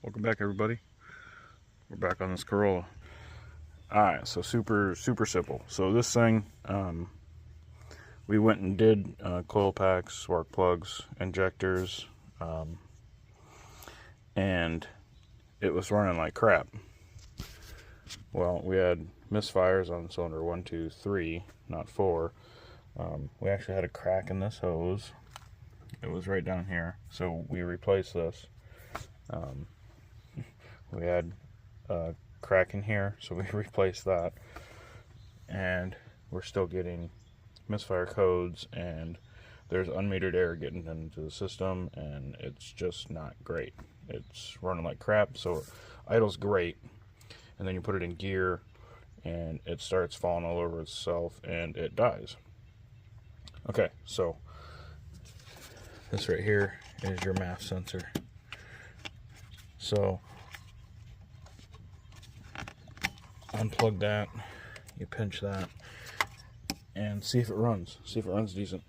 Welcome back, everybody. We're back on this Corolla. Alright, so super simple. So this thing, we went and did coil packs, spark plugs, injectors, and it was running like crap. Well, we had misfires on cylinder 1, 2, 3, not 4. We actually had a crack in this hose. It was right down here, so we replaced this. We had a crack in here, so we replaced that, and we're still getting misfire codes, and there's unmetered air getting into the system, and it's just not great. It's running like crap. So idle's great, and then you put it in gear and it starts falling all over itself and it dies. Okay, so this right here is your MAF sensor. So unplug that, you pinch that, and see if it runs. See if it runs decent.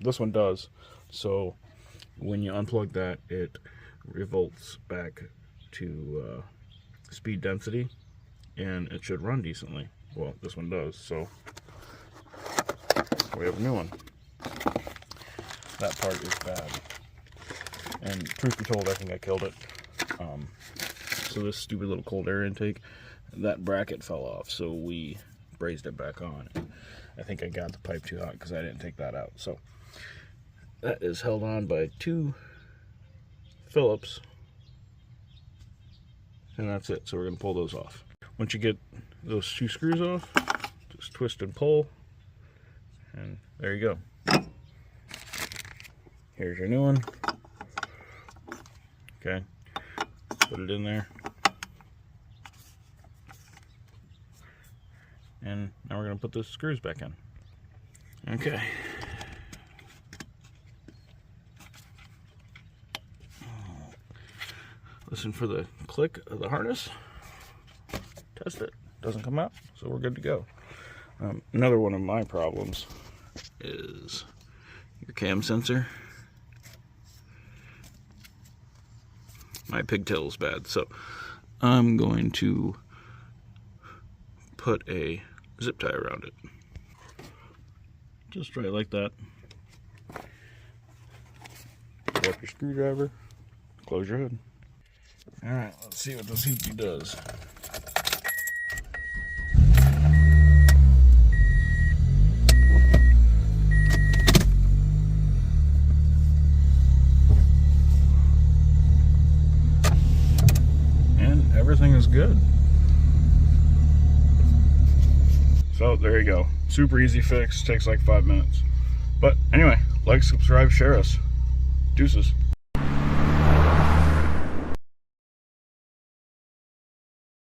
This one does. So when you unplug that, it revolts back to speed density, and it should run decently. Well, this one does. So we have a new one. That part is bad, and truth be told, I think I killed it. So this stupid little cold air intake, that bracket fell off, so we brazed it back on. I think I got the pipe too hot because I didn't take that out. So that is held on by 2 Phillips, and that's it. So we're going to pull those off. Once you get those 2 screws off, just twist and pull, and there you go. Here's your new one. Okay, put it in there, and now we're going to put the screws back in. Okay. Listen for the click of the harness. Test it. Doesn't come out, so we're good to go. Another one of my problems is your cam sensor. My pigtail is bad, so I'm going to put a zip tie around it. Just right like that. Pick up your screwdriver, close your hood. Alright, let's see what this hoopty does. And everything is good. So there you go. Super easy fix, takes like 5 minutes. But anyway, like, subscribe, share us. Deuces.